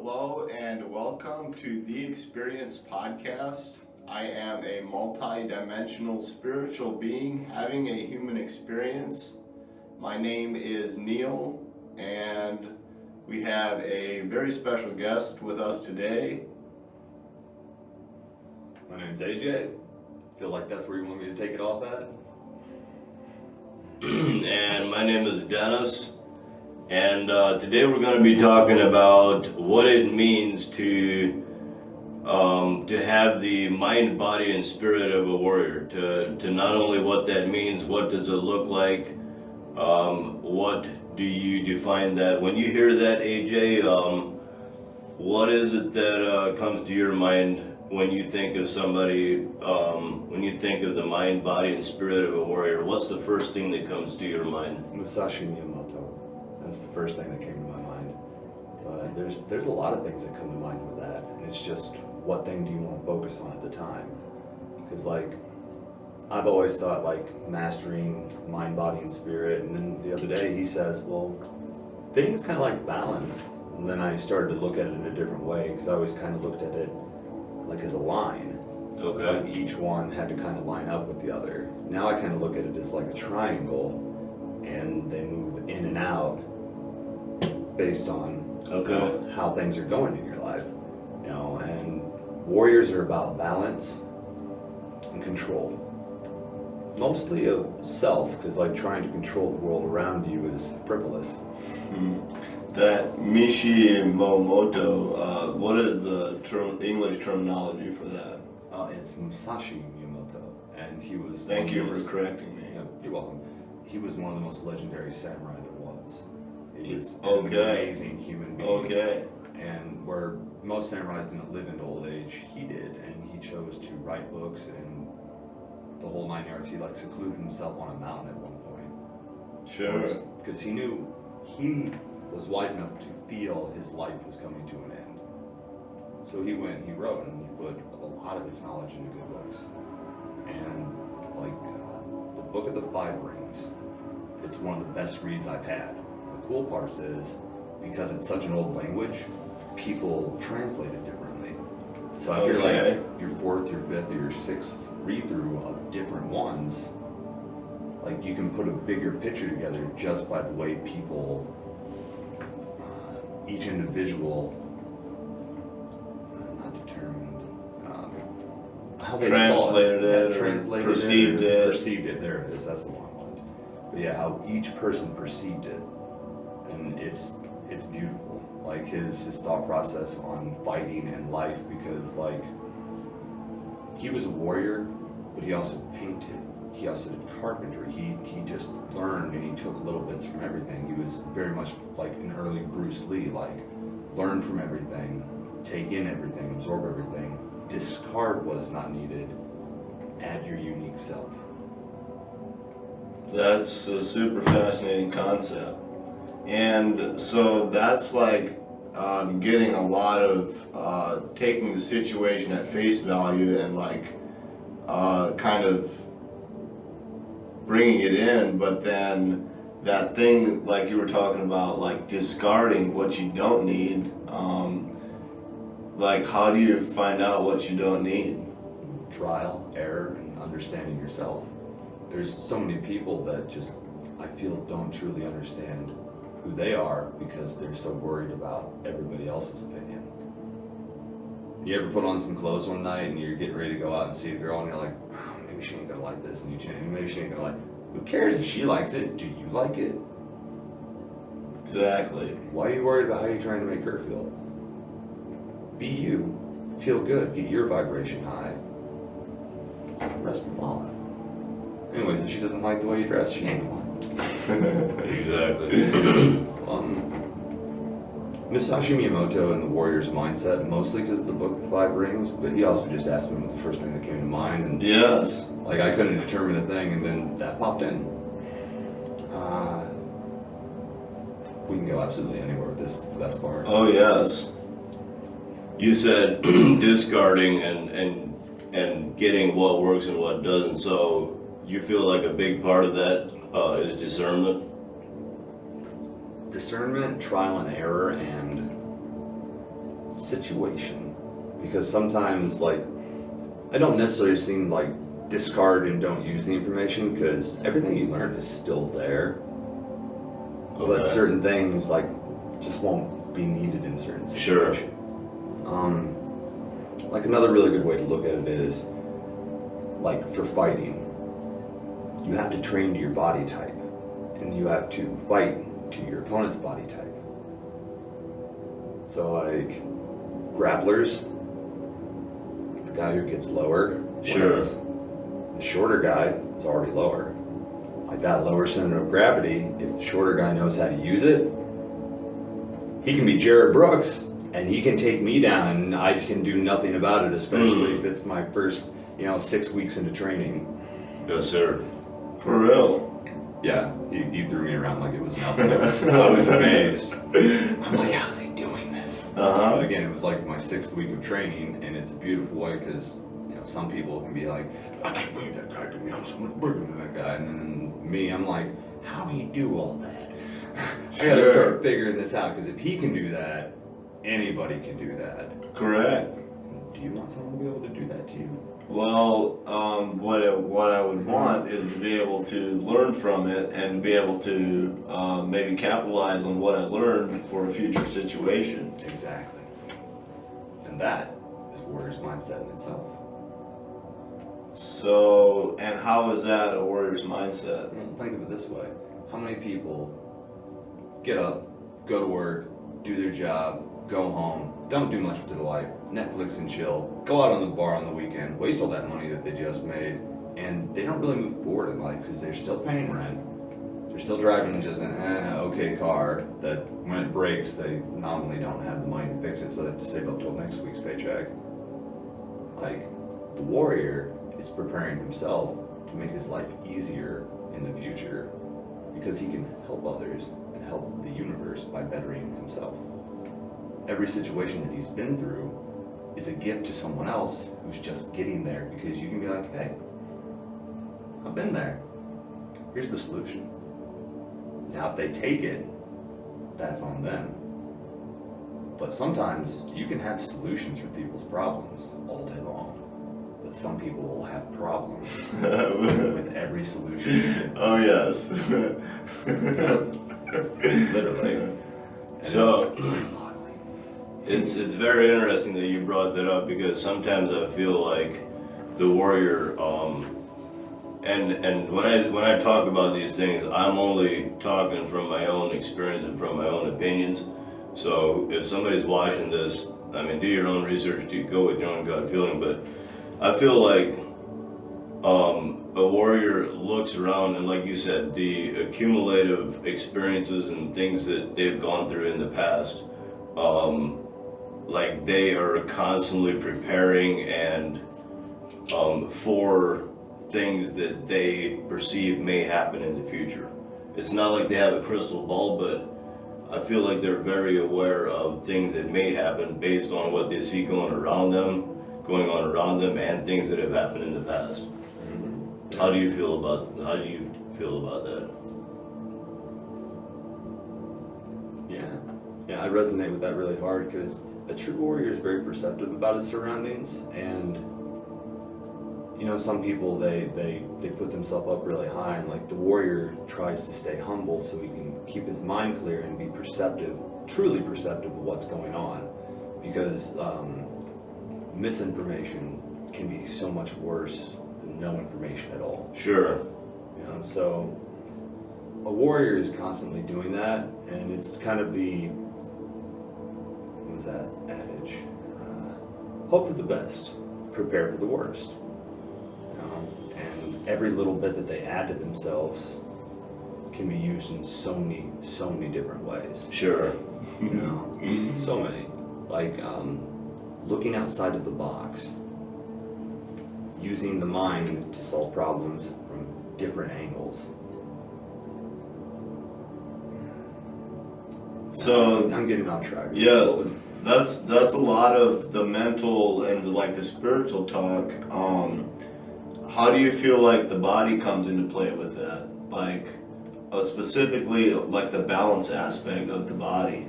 Hello and welcome to the Experience Podcast. I am a multi-dimensional spiritual being having a human experience. My name is Neil and we have a very special guest with us today. My name's Ajay. Feel like that's where you want me to take it off at? And my name is Dennis. And today we're going to be talking about what it means to have the mind, body, and spirit of a warrior. To not only what that means, what does it look like, what do you define that? When you hear that, AJ, what is it that comes to your mind when you think of somebody, when you think of the mind, body, and spirit of a warrior? What's the first thing that comes to your mind? Musashi Miyamoto. That's the first thing that came to my mind. But there's a lot of things that come to mind with that, and it's just what thing do you want to focus on at the time? Because like I've always thought like mastering mind, body, and spirit, and then the other day he says, well, things kind of like balance. And then I started to look at it in a different way, because I always kind of looked at it like as a line. Okay. Like each one had to kind of line up with the other. Now I kind of look at it as like a triangle, and they move in and out based on how things are going in your life, you know. And warriors are about balance and control, mostly of self, because like trying to control the world around you is frivolous. That miyamotomusashi, what is the English terminology for that? It's Musashi Miyamoto, and he was. Thank you for correcting me. Yeah, you're welcome. He was one of the most legendary samurai there was. He was an amazing human being. Okay. And where most samurais didn't live into old age, he did, and he chose to write books and the whole 9 yards. He like secluded himself on a mountain at one point. Sure. Because he knew he was wise enough to feel his life was coming to an end. So he went, he wrote, and he put a lot of his knowledge into good books. And like the Book of the Five Rings, it's one of the best reads I've had. The cool part is, because it's such an old language, people translate it differently. So if you're like your fourth, your fifth, or your sixth read through of different ones, like you can put a bigger picture together just by the way people, each individual, not determined, how they translated saw it, translated perceived it. Perceived it, there it is, that's the one I wanted. But yeah, how each person perceived it. And it's beautiful, like his thought process on fighting and life, because like he was a warrior, but he also painted, he also did carpentry, he just learned, and he took little bits from everything. He was very much like an early Bruce Lee, like learn from everything, take in everything, absorb everything, discard what is not needed, add your unique self. That's a super fascinating concept. And so that's like getting a lot of taking the situation at face value and like kind of bringing it in, but then that thing like you were talking about, like discarding what you don't need, like how do you find out what you don't need? Trial, error, and understanding yourself. There's so many people that just, I feel, don't truly understand who they are because they're so worried about everybody else's opinion. You ever put on some clothes one night and you're getting ready to go out and see a girl and you're like, oh, maybe she ain't gonna like this, and you change, maybe she ain't gonna like, who cares if she likes it? Do you like it? Exactly. Why are you worried about how you're trying to make her feel? Be you, feel good, get your vibration high, rest and follow. Anyways, if she doesn't like the way you dress, she ain't the one. Exactly. Musashi Miyamoto and the warrior's mindset, mostly because of the Book of the Five Rings, but he also just asked me what the first thing that came to mind, and Yes. like I couldn't determine a thing, and then that popped in. We can go absolutely anywhere with this, is the best part. Oh yes. You said discarding and getting what works and what doesn't. So you feel like a big part of that is discernment? Discernment, trial and error, and situation. Because sometimes, like, I don't necessarily seem like discard and don't use the information, because everything you learn is still there. Okay. But certain things, like, just won't be needed in certain situations. Like, another really good way to look at it is, like, for fighting, you have to train to your body type, and you have to fight to your opponent's body type. So, like, grapplers, the guy who gets lower, Sure. wins. The shorter guy is already lower. Like, that lower center of gravity, if the shorter guy knows how to use it, he can be Jared Brooks, and he can take me down, and I can do nothing about it, especially if it's my first, 6 weeks into training. Yes, sir. For real. Yeah, he threw me around like it was nothing. I was amazed. I'm like, how's he doing this? Uh-huh. But again, it was like my 6th week of training, and it's a beautiful way because some people can be like, I can't believe that guy did me. I'm so much bigger than that guy. And then me, I'm like, how do you do all that? I gotta start figuring this out, because if he can do that, anybody can do that. Correct. Do you want someone to be able to do that to you? Well, what I would want is to be able to learn from it and be able to maybe capitalize on what I learned for a future situation. Exactly. And that is warrior's mindset in itself. So, and how is that a warrior's mindset? Well, think of it this way. How many people get up, go to work, do their job, go home, don't do much with their life, Netflix and chill, go out on the bar on the weekend, waste all that money that they just made, and they don't really move forward in life because they're still paying rent. They're still driving just an okay car that when it breaks, they nominally don't have the money to fix it, so they have to save up till next week's paycheck. Like, the warrior is preparing himself to make his life easier in the future because he can help others and help the universe by bettering himself. Every situation that he's been through is a gift to someone else who's just getting there, because you can be like, hey, I've been there. Here's the solution. Now, if they take it, that's on them. But sometimes you can have solutions for people's problems all day long. But some people will have problems with every solution you give. Oh, yes. Literally. And So, it's very interesting that you brought that up, because sometimes I feel like the warrior, and when I talk about these things, I'm only talking from my own experience and from my own opinions. So if somebody's watching this, I mean, do your own research, do go with your own gut feeling, but I feel like a warrior looks around, and like you said, the accumulative experiences and things that they've gone through in the past, like they are constantly preparing and for things that they perceive may happen in the future. It's not like they have a crystal ball, but I feel like they're very aware of things that may happen based on what they see going on around them and things that have happened in the past. How do you feel about that? Yeah, I resonate with that really hard, because a true warrior is very perceptive about his surroundings, and some people they put themselves up really high, and like the warrior tries to stay humble so he can keep his mind clear and be perceptive, truly perceptive of what's going on, because misinformation can be so much worse than no information at all. Sure. So a warrior is constantly doing that, and it's kind of the, what was that adage? Hope for the best, prepare for the worst. And every little bit that they add to themselves can be used in so many different ways. Sure. So many. Like looking outside of the box, using the mind to solve problems from different angles. So I'm getting off track. yes, that's a lot of the mental and like the spiritual talk. How do you feel like the body comes into play with that? Like specifically like the balance aspect of the body.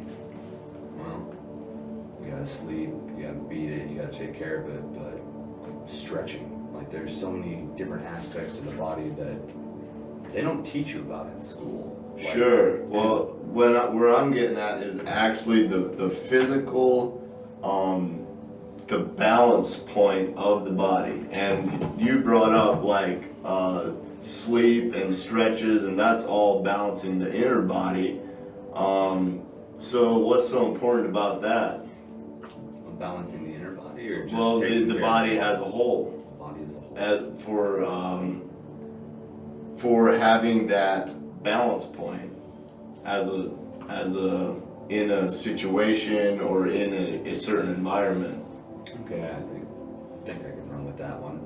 Well, we gotta sleep, you gotta feed it, you gotta take care of it, but stretching, like there's so many different aspects to the body that they don't teach you about in school. Like, Sure. Well, where I'm getting at is actually the physical, the balance point of the body. And you brought up like sleep and stretches, and that's all balancing the inner body. So what's so important about that? balancing the inner body, or just Well, taking the care body of as a whole. the body as a whole? For having that balance point as a in a situation or in a certain environment. Okay, I think I can run with that one.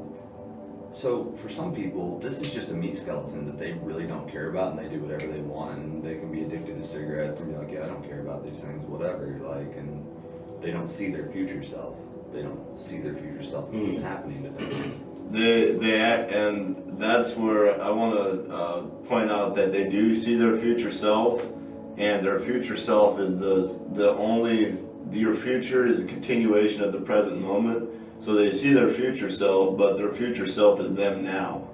So for some people, this is just a meat skeleton that they really don't care about, and they do whatever they want, and they can be addicted to cigarettes and be like, yeah, I don't care about these things, whatever, like, and they don't see their future self. They don't see their future self and what's happening to them. They act, and that's where I want to point out that they do see their future self, and their future self is your future is a continuation of the present moment. So they see their future self, but their future self is them now.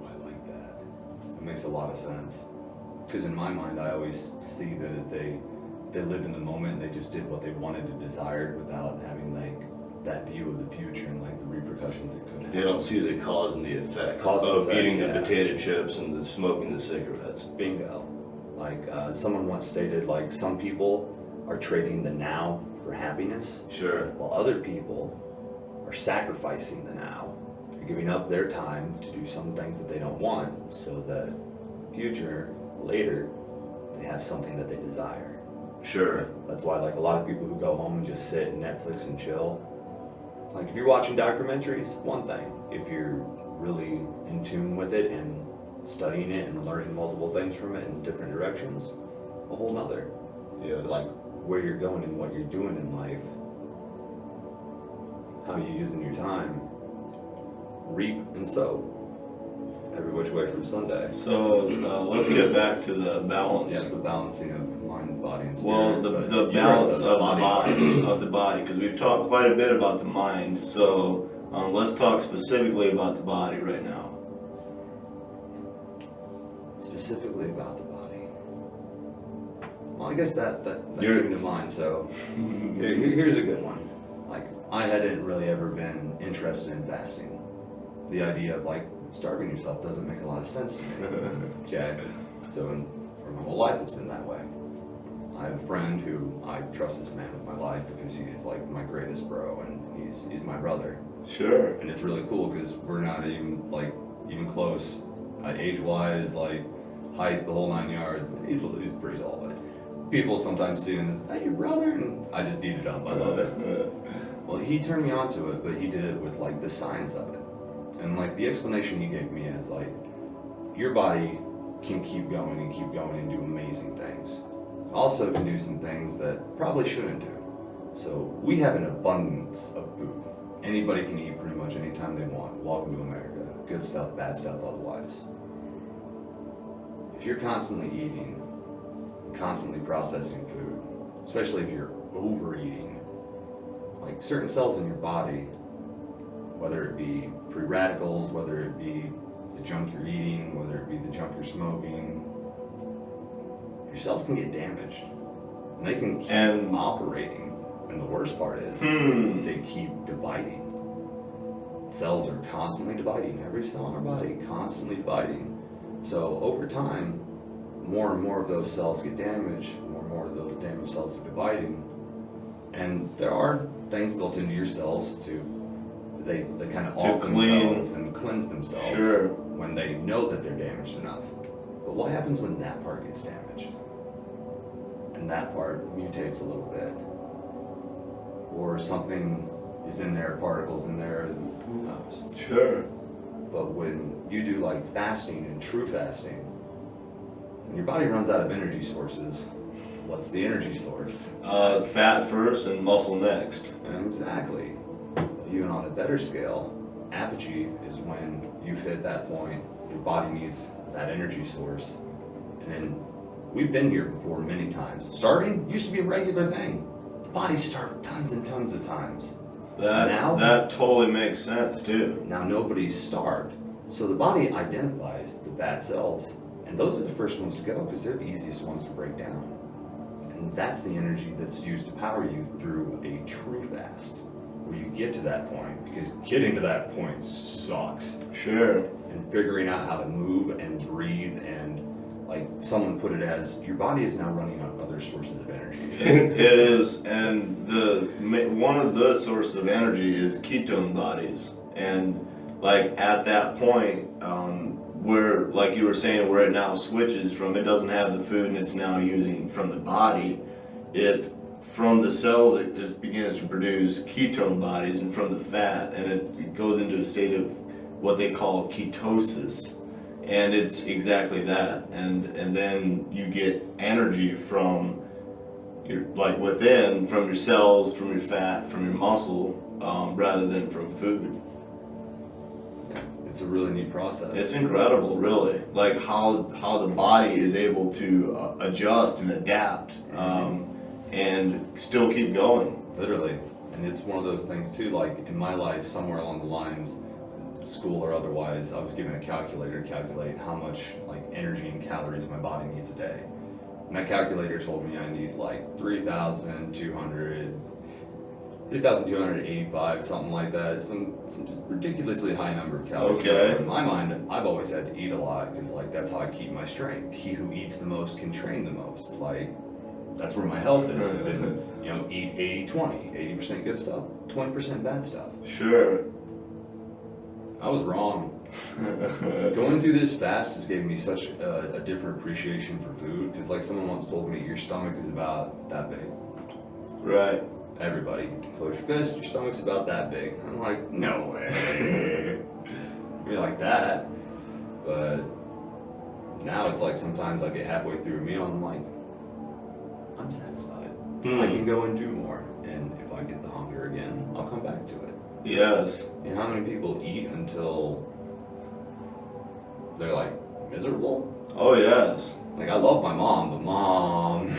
I like that. It makes a lot of sense. Because in my mind, I always see that they lived in the moment, and they just did what they wanted and desired without having like that view of the future and like the repercussions it could have. They don't see the cause and the effect Cause and of effect, eating the yeah. potato chips and the smoking the cigarettes. Bingo. Like someone once stated, like some people are trading the now for happiness, Sure. while other people are sacrificing the now. They're giving up their time to do some things that they don't want, so that future, later, they have something that they desire. Sure. That's why like a lot of people who go home and just sit and Netflix and chill, like if you're watching documentaries, one thing. If you're really in tune with it and studying it and learning multiple things from it in different directions, a whole nother. Yes. Like where you're going and what you're doing in life, how you're using your time, reap and sow, every which way from Sunday. So let's get back to the balance. Yeah, the balancing of mind, body, and spirit. Well, the balance of the body, because we've talked quite a bit about the mind. So let's talk specifically about the body right now. Specifically about the body. Well, I guess that You're- came to mind. So here's a good one. Like I hadn't really ever been interested in fasting. The idea of like starving yourself doesn't make a lot of sense to me. Okay, so for my whole life it's been that way. I have a friend who I trust this man with my life because he's like my greatest bro, and he's my brother. Sure. And it's really cool because we're not even close, age-wise, like height, the whole 9 yards. He's pretty tall, but people sometimes see him as, is that your brother? And I just eat it up. I love it. Well, he turned me on to it, but he did it with like the science of it. And like the explanation he gave me is like, your body can keep going and do amazing things. Also can do some things that probably shouldn't do. So we have an abundance of food. Anybody can eat pretty much anytime they want. Welcome to America. Good stuff, bad stuff otherwise. If you're constantly eating, constantly processing food, especially if you're overeating, like certain cells in your body, whether it be free radicals, whether it be the junk you're eating, whether it be the junk you're smoking, your cells can get damaged. And they can keep operating. And the worst part is, they keep dividing. Cells are constantly dividing. Every cell in our body constantly dividing. So over time, more and more of those cells get damaged, more and more of those damaged cells are dividing. And there are things built into your cells they kind of alter themselves and cleanse themselves when they know that they're damaged enough. But what happens when that part gets damaged? And that part mutates a little bit. Or something is in there, particles in there, who knows? Sure. But when you do like fasting and true fasting, when your body runs out of energy sources, what's the energy source? Fat first and muscle next. Exactly. Even on a better scale, apogee is when you've hit that point, your body needs that energy source. And then we've been here before many times. Starving used to be a regular thing. the body's starved tons and tons of times. That totally makes sense too. Now nobody's starved. So the body identifies the bad cells, and those are the first ones to go because they're the easiest ones to break down. And that's the energy that's used to power you through a true fast, where you get to that point, because getting to that point sucks. Sure. And figuring out how to move and breathe, and like someone put it as, your body is now running on other sources of energy. It is, and one of the sources of energy is ketone bodies, and like at that point, where, like you were saying, where it now switches from, it doesn't have the food and it's now using from the body, from the cells it begins to produce ketone bodies, and from the fat, and it goes into a state of what they call ketosis, and it's exactly that, and then you get energy from your, like within, from your cells, from your fat, from your muscle, rather than from food. It's a really neat process. It's incredible, really, like how the body is able to adjust and adapt, and still keep going. Literally. And it's one of those things too, like in my life, somewhere along the lines, school or otherwise, I was given a calculator to calculate how much like energy and calories my body needs a day. And that calculator told me I need like 3,285, something like that. Some just ridiculously high number of calories. Okay. So in my mind, I've always had to eat a lot, because like that's how I keep my strength. He who eats the most can train the most. Like, that's where my health is. And, you know, eat 80-20, 80% good stuff, 20% bad stuff. Sure. I was wrong. Going through this fast has given me such a different appreciation for food, because like someone once told me, your stomach is about that big. Right. Everybody, close your fist, your stomach's about that big. I'm like, no way. You're like that. But now it's like sometimes I get halfway through a meal and I'm like, I'm satisfied. I can go and do more. And if I get the hunger again, I'll come back to it. Yes. You know how many people eat until they're like miserable? Oh, yes. Like, I love my mom, but mom.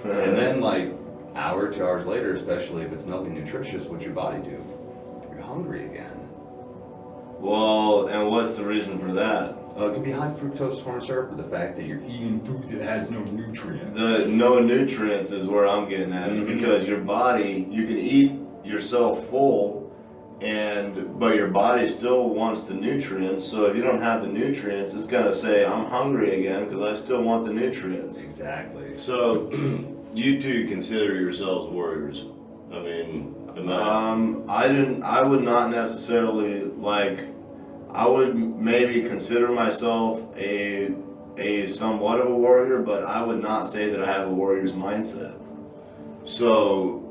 And then like hour, 2 hours later, especially if it's nothing nutritious, what's your body do? You're hungry again. Well, and what's the reason for that? It could be high fructose corn syrup, or the fact that you're eating food that has no nutrients. The no nutrients is where I'm getting at, is because your body, you can eat yourself full, but your body still wants the nutrients. So if you don't have the nutrients, it's gonna say, I'm hungry again because I still want the nutrients. Exactly. So, you two consider yourselves warriors. I mean, I would not necessarily, like, I would maybe consider myself a somewhat of a warrior, but I would not say that I have a warrior's mindset. So,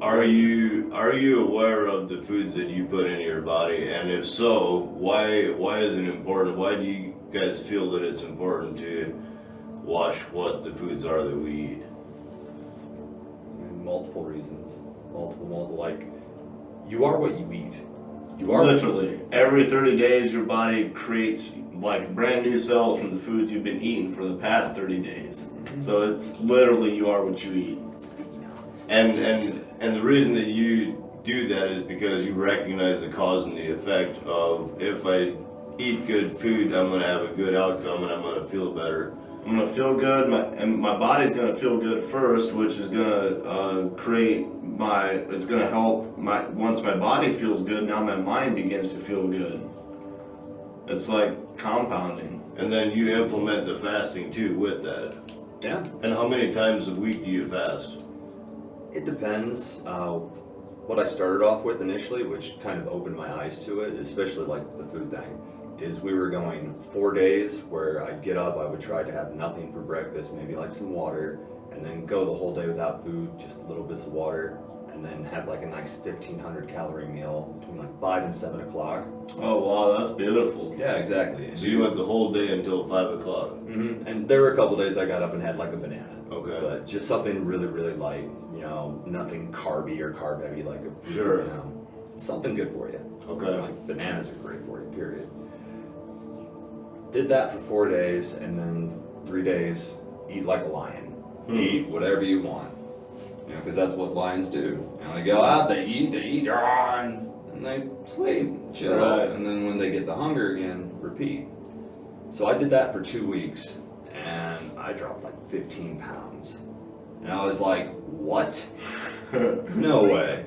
are you aware of the foods that you put into your body? And if so, why is it important? Why do you guys feel that it's important to watch what the foods are that we eat? Multiple reasons. Multiple. Like, you are what you eat. You are Literally. Every 30 days, your body creates like brand new cells from the foods you've been eating for the past 30 days. So it's literally, you are what you eat. And the reason that you do that is because you recognize the cause and the effect of, if I eat good food, I'm going to have a good outcome and I'm going to feel better. I'm gonna feel good, and my body's gonna feel good first, which is gonna it's gonna help once my body feels good, now my mind begins to feel good. It's like compounding. And then you implement the fasting too with that. Yeah. And how many times a week do you fast? It depends. What I started off with initially, which kind of opened my eyes to it, especially like the food thing, is we were going 4 days where I'd get up, I would try to have nothing for breakfast, maybe like some water, and then go the whole day without food, just little bits of water, and then have like a nice 1,500 calorie meal between like 5 and 7 o'clock. Oh wow, that's beautiful. Yeah, exactly. So you went the whole day until 5 o'clock? Mm-hmm. And there were a couple days I got up and had like a banana. Okay. But just something really, really light, you know, nothing carby or carb heavy, like a fruit, Sure. you know, something good for you. Okay. Like bananas are great for you, period. Did that for 4 days, and then 3 days, eat like a lion. Eat whatever you want. You know, because that's what lions do. You know, they go out, they eat, and they sleep, chill. Right. And then when they get the hunger again, repeat. So I did that for 2 weeks, and I dropped like 15 pounds. And I was like, what? No way.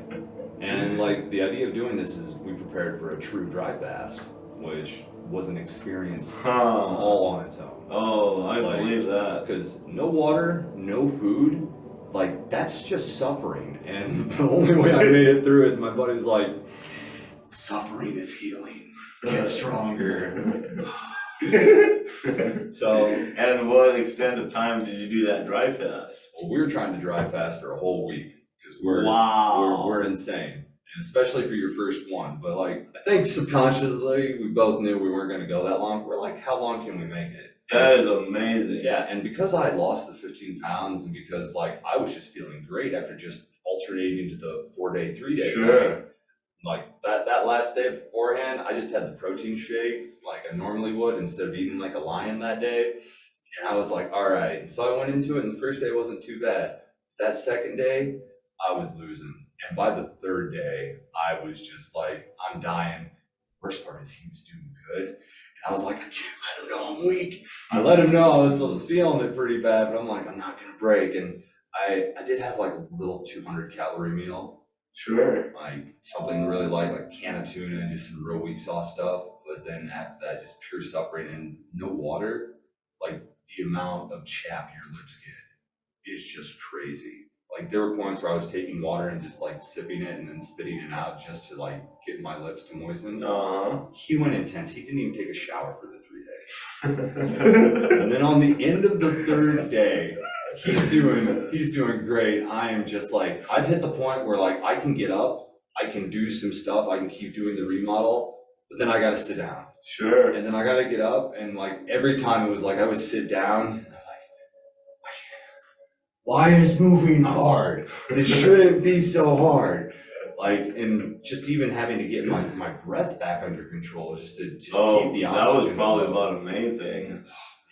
And like the idea of doing this is we prepared for a true dry fast, which was an experience all on its own. Oh, I believe that. Because no water, no food, like that's just suffering. And the only way I made it through is my buddy's like, suffering is healing. Get stronger. So, and what extent of time did you do that dry fast? well, we were trying to dry fast for a whole week because we're insane, and especially for your first one. But like, I think subconsciously we both knew we weren't going to go that long. We're like, how long can we make it? That is amazing. Yeah, and because I lost the 15 pounds, and because like I was just feeling great after just alternating to the 4-day, 3-day. Sure. Like that last day beforehand, I just had the protein shake like I normally would instead of eating like a lion that day. And I was like, all right. And so I went into it, and the first day wasn't too bad. That second day, I was losing. And by the third day, I was just like, I'm dying. The worst part is he was doing good. And I was like, I can't let him know I'm weak. I let him know I was feeling it pretty bad, but I'm like, I'm not going to break. And I did have like a little 200 calorie meal. Sure. Like something really light, like can of tuna and just some real weak sauce stuff. But then after that, just pure suffering and no water. Like the amount of chaff your lips get is just crazy. Like there were points where I was taking water and just like sipping it and then spitting it out just to like get my lips to moisten. He went intense. He didn't even take a shower for the 3 days. And then on the end of the 3rd day, he's doing great. I am just like, I've hit the point where like I can get up, I can do some stuff, I can keep doing the remodel, but then I gotta sit down. Sure. And then I gotta get up, and like every time it was like I would sit down, and I'm like, why is moving hard? It shouldn't be so hard. Like, and just even having to get my breath back under control just to keep the oxygen. That was probably about the main thing.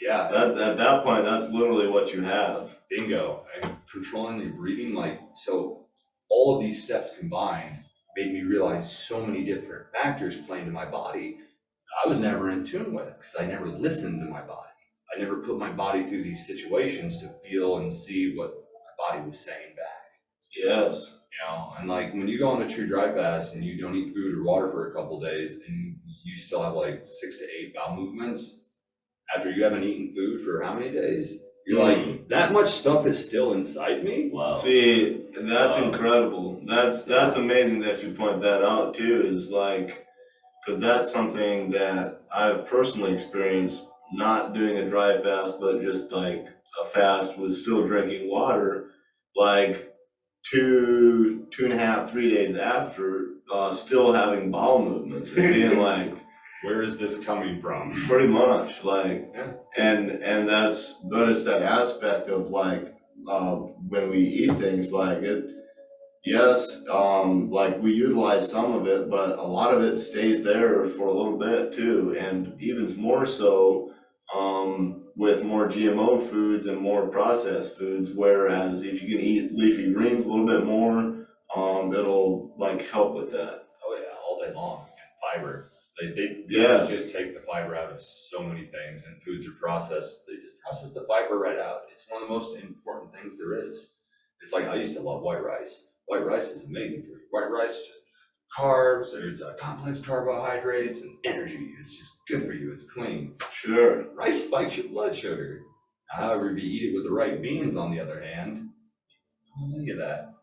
Yeah. That's at that point, that's literally what you have. Bingo. And controlling your breathing, like, so all of these steps combined made me realize so many different factors playing to my body I was never in tune with because I never listened to my body. I never put my body through these situations to feel and see what my body was saying back. Yes. You know, and like when you go on a true dry fast and you don't eat food or water for a couple days and you still have like 6 to 8 bowel movements after you haven't eaten food for how many days? You're like, that much stuff is still inside me? Wow. See, that's incredible. That's amazing that you point that out too, is like, because that's something that I've personally experienced, not doing a dry fast, but just like a fast with still drinking water, like 2.5, 3 days after, still having bowel movements and being like, where is this coming from? pretty much, like, Yeah. and that's, but it's that aspect of like, when we eat things like it, yes, like we utilize some of it, but a lot of it stays there for a little bit too, and even more so, with more GMO foods and more processed foods, whereas if you can eat leafy greens a little bit more, it'll like help with that. Oh yeah, all day long. And fiber. They Yes. just take the fiber out of so many things, and foods are processed. They just process the fiber right out. It's one of the most important things there is. It's like I used to love white rice. White rice is amazing for you. White rice is just carbs, or it's complex carbohydrates and energy. It's just good for you. It's clean. Sure. Rice spikes your blood sugar. However, if you eat it with the right beans, on the other hand, don't have any of that.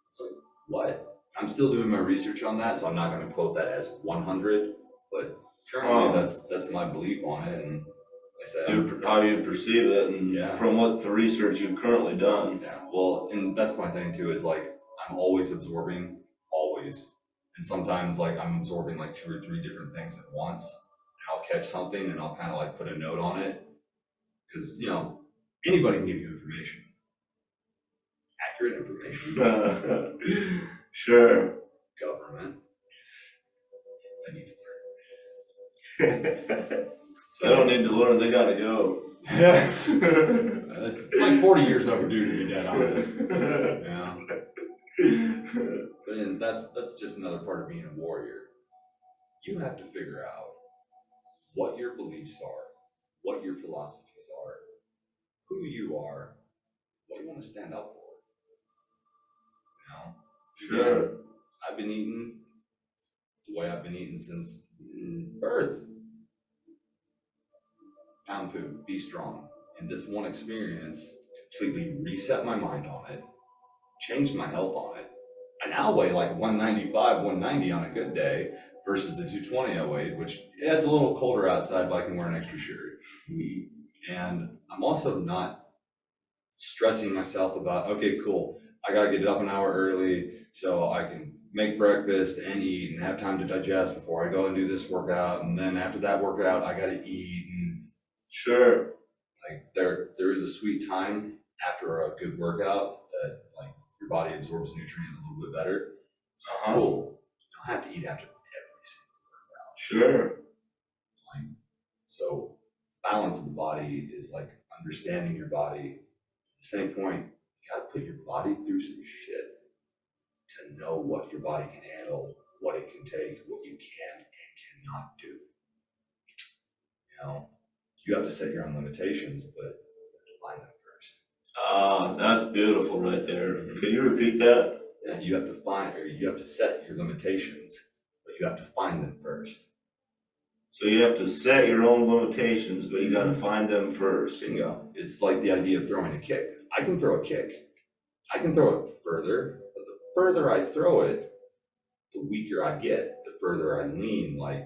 It's like, what? I'm still doing my research on that, so I'm not going to quote that as 100, but currently that's my belief on it. And like I said, How you perceive it, and Yeah. from what the research you've currently done. yeah, well, and that's my thing too, is like I'm always absorbing, always. And sometimes like I'm absorbing like 2 or 3 different things at once. And I'll catch something and I'll kind of like put a note on it. Because, you know, anybody can give you information. Accurate information. Sure. Government. They need to learn. They don't need to learn, they gotta go. It's like 40 years overdue, to be dead honest. Yeah. that's just another part of being a warrior. You have to figure out what your beliefs are, what your philosophies are, who you are, what you want to stand up for. Sure. I've been eating the way I've been eating since birth. Pound food, be strong. And this one experience completely reset my mind on it, changed my health on it. I now weigh like 195, 190 on a good day versus the 220 I weighed, which it's a little colder outside, but I can wear an extra shirt. And I'm also not stressing myself about, okay, cool, I gotta get up an hour early so I can make breakfast and eat and have time to digest before I go and do this workout. And then after that workout, I gotta eat. And Sure. like there is a sweet time after a good workout that like your body absorbs nutrients a little bit better. Cool. You don't have to eat after every single workout. Sure. Like, so balance of the body is like understanding your body. At the same point, you gotta put your body through some shit to know what your body can handle, what it can take, what you can and cannot do. You know, you have to set your own limitations, but define them first. Ah, that's beautiful right there. Could you repeat that? Yeah, you have to set your limitations, but you have to find them first. So you have to set your own limitations, but you gotta find them first. Bingo. It's like the idea of throwing a kick. I can throw a kick. I can throw it further, but the further I throw it, the weaker I get, the further I lean. Like,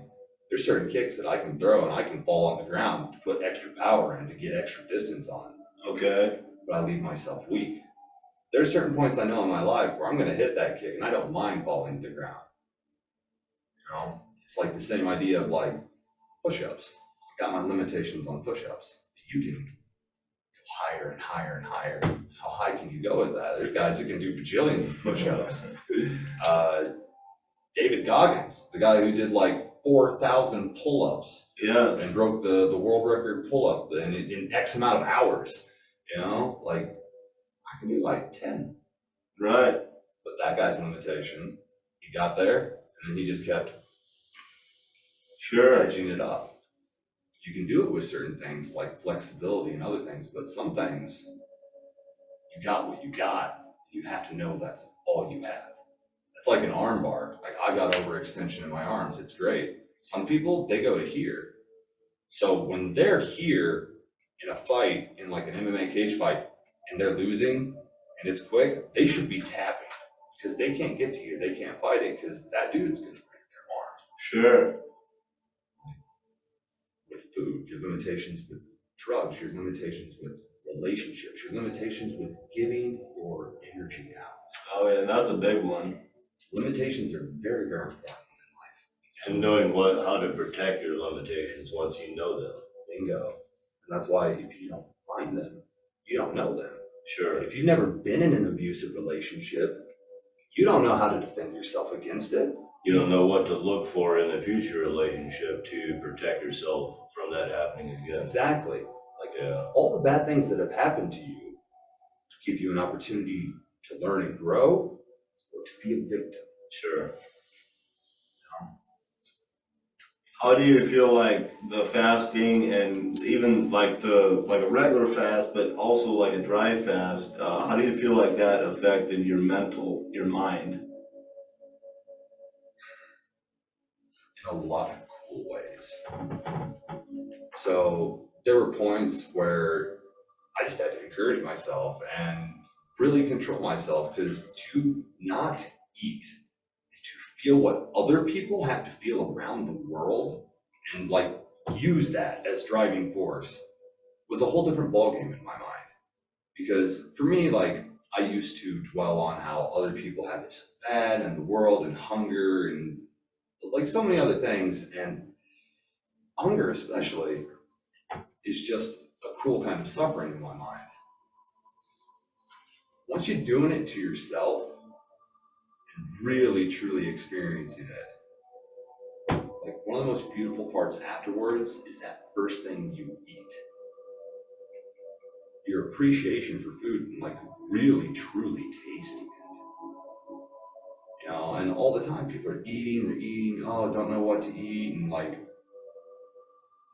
there's certain kicks that I can throw and I can fall on the ground to put extra power in to get extra distance on. Okay. But I leave myself weak. There's certain points I know in my life where I'm going to hit that kick and I don't mind falling to the ground. You know, it's like the same idea of like push-ups. I got my limitations on push-ups. You can go higher and higher and higher. How high can you go with that? There's guys that can do bajillions of push-ups. David Goggins, the guy who did like 4,000 pull-ups. Yes. And broke the world record pull-up in X amount of hours. You know, like I can do like 10. Right. But that guy's limitation, he got there and then he just kept edging it up. You can do it with certain things like flexibility and other things, but some things, you got what you got. You have to know that's all you have. It's like an arm bar. Like I got overextension in my arms. It's great. Some people, they go to here. So when they're here in a fight, in like an MMA cage fight, and they're losing and it's quick, they should be tapping because they can't get to here. They can't fight it because that dude's going to break their arm. Sure. With food, your limitations with drugs, your limitations with relationships, your limitations with giving your energy out. Oh yeah, that's a big one. Limitations are very, very important in life. And knowing how to protect your limitations once you know them. Bingo. And that's why if you don't find them, you don't know them. Sure. If you've never been in an abusive relationship, you don't know how to defend yourself against it. You don't know what to look for in the future relationship to protect yourself from that happening again. Exactly. Like all the bad things that have happened to you give you an opportunity to learn and grow or to be a victim. Sure. How do you feel like the fasting and even like a regular fast, but also like a dry fast, how do you feel like that affected your mind? In a lot of cool ways. So there were points where I just had to encourage myself and really control myself, because to not eat, to feel what other people have to feel around the world and like use that as driving force was a whole different ballgame in my mind. Because for me, like I used to dwell on how other people have it so bad and the world and hunger and like so many other things, and hunger especially is just a cruel kind of suffering in my mind. Once you're doing it to yourself and really truly experiencing it, like one of the most beautiful parts afterwards is that first thing you eat. Your appreciation for food and like really truly tasting it. You know, and all the time people are eating, they're eating, oh, don't know what to eat, and like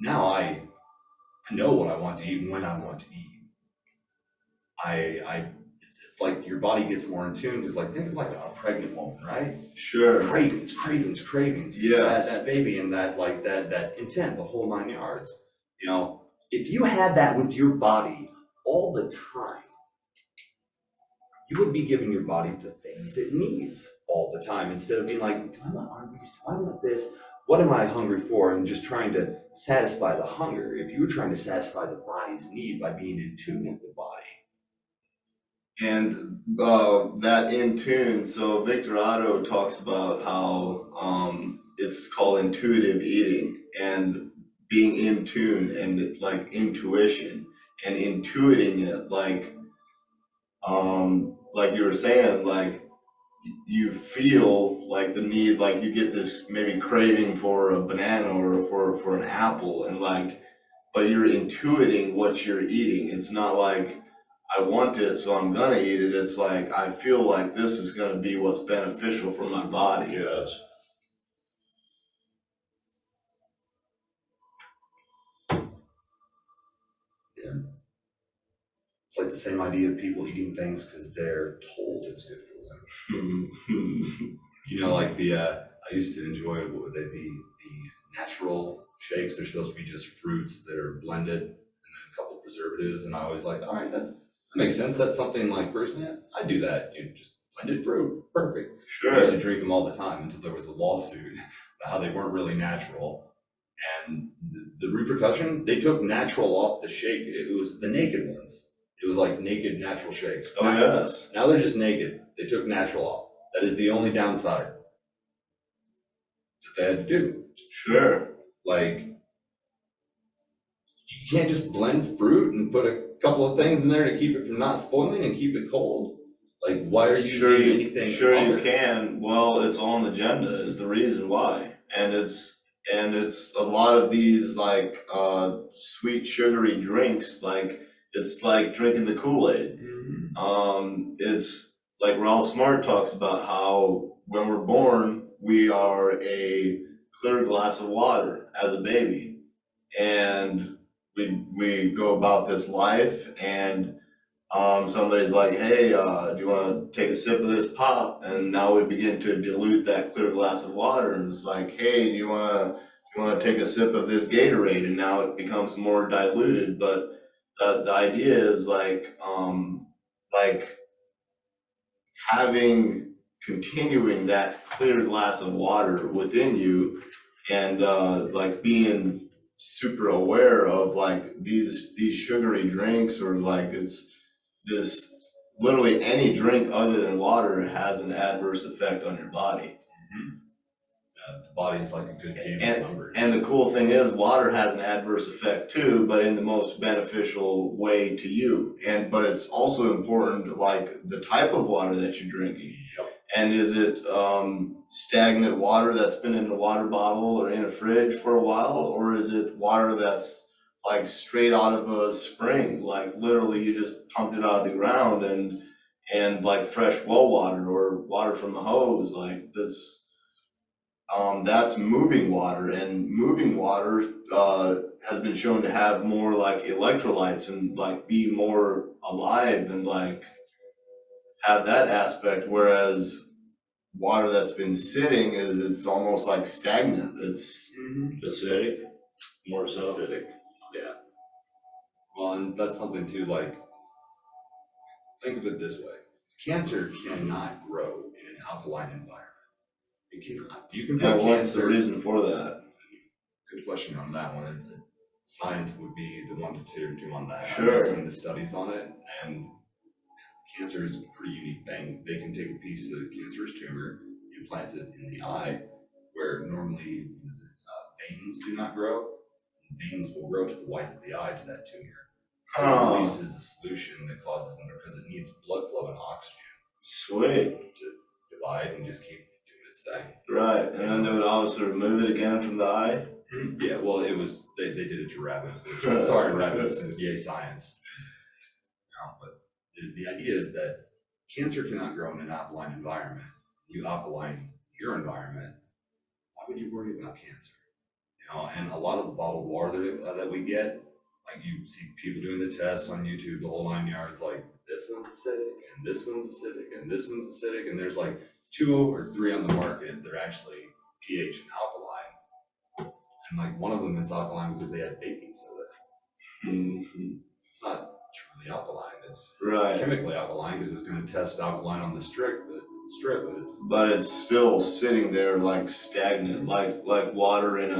now I know what I want to eat and when I want to eat. It's like your body gets more in tune, because like think of like a pregnant woman, right? Sure. Cravings. Yes. That baby and that like that intent, the whole 9 yards. You know, if you had that with your body all the time, you would be giving your body the things it needs all the time, instead of being like, do I want Arby's? Do I want this? What am I hungry for? And just trying to satisfy the hunger. If you were trying to satisfy the body's need by being in tune with the body. And that in tune, so Victor Otto talks about how it's called intuitive eating, and being in tune, and like intuition and intuiting it, like you were saying, like you feel like the need, like you get this maybe craving for a banana or for an apple, and like, but you're intuiting what you're eating. It's not like I want it, so I'm gonna eat it. It's like I feel like this is gonna be what's beneficial for my body. Yes. Yeah. It's like the same idea of people eating things because they're told it's good for them. You know, like I used to enjoy, what would they be? The natural shakes. They're supposed to be just fruits that are blended and then a couple of preservatives. And I always like, all right, that makes sense. That's something like, personally, I do that. You just blended fruit, perfect. Sure. I used to drink them all the time until there was a lawsuit about how they weren't really natural. And the repercussion, they took natural off the shake. It was the naked ones. It was like naked natural shakes. Oh, yes. Now they're just naked. They took natural off. That is the only downside that they had to do. Sure. Like, you can't just blend fruit and put a couple of things in there to keep it from not spoiling and keep it cold. Like, why are you using anything? Sure, you can. Well, it's on the agenda is the reason why, and it's a lot of these like sweet sugary drinks. Like it's like drinking the Kool-Aid. Mm-hmm. It's like Ralph Smart talks about how when we're born, we are a clear glass of water as a baby, and we go about this life, and somebody's like, hey, do you want to take a sip of this pop? And now we begin to dilute that clear glass of water, and it's like, hey, do you want to take a sip of this Gatorade? And now it becomes more diluted. But the idea is like continuing that clear glass of water within you, and like being super aware of like these sugary drinks, or like it's this literally any drink other than water has an adverse effect on your body. The body is like a good game of numbers. And the cool thing is, water has an adverse effect too, but in the most beneficial way to you. But it's also important, like the type of water that you're drinking. Yep. And is it stagnant water that's been in a water bottle or in a fridge for a while, or is it water that's like straight out of a spring, like literally you just pumped it out of the ground, and like fresh well water or water from the hose, like this. That's moving water, and moving water has been shown to have more like electrolytes and like be more alive and like have that aspect, whereas water that's been sitting it's almost like stagnant. It's Acidic, more so. Acidic, yeah. Well, and that's something too, like, think of it this way. Cancer cannot grow in an alkaline environment. It cannot. You can put what's cancer. the reason for that? Good question on that one. Science would be the one to turn to on that. Sure. I've seen the studies on it, and cancer is a pretty unique thing. They can take a piece of the cancerous tumor, implant it in the eye, where normally veins do not grow. Veins will grow to the white of the eye to that tumor. So it releases a solution that causes them, because it needs blood flow and oxygen. Sweet. To divide and just keep doing its thing. Right, and then they would obviously remove it again from the eye. Yeah, well, it was they did it to rabbits. Which, sorry, rabbits. Yay, science. No, but the idea is that cancer cannot grow in an alkaline environment. You alkaline your environment, why would you worry about cancer? You know, and a lot of the bottled water that we get, like you see people doing the tests on YouTube, the whole 9 yards, like this one's acidic and this one's acidic and this one's acidic, and there's like 2 or 3 on the market that are actually pH and alkaline. And like one of them is alkaline because they had baking soda. It's not truly alkaline, it's chemically alkaline because it's going to test alkaline on the strip, but it's still sitting there like stagnant, like water in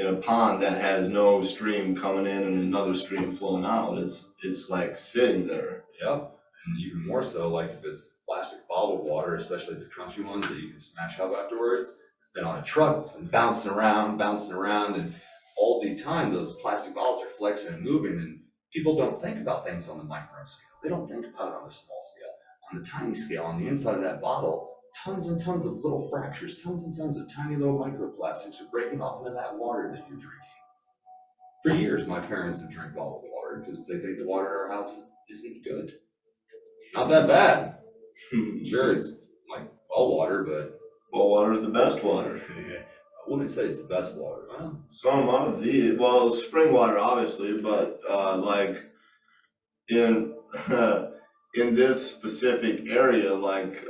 a pond that has no stream coming in and another stream flowing out. It's like sitting there. Yep. And even more so, like if it's plastic bottled water, especially the crunchy ones that you can smash up afterwards, it's been on a truck, it's been bouncing around, and all the time those plastic bottles are flexing and moving, and people don't think about things on the micro scale. They don't think about it on the small scale. On the tiny scale, on the inside of that bottle, tons and tons of little fractures, tons and tons of tiny little microplastics are breaking off into that water that you're drinking. For years, my parents have drank bottled water because they think the water in our house isn't good. It's not that bad. Sure, it's like well water, but well water is the best water. I wouldn't say it's the best water. Well, some of the spring water obviously, but like in in this specific area, like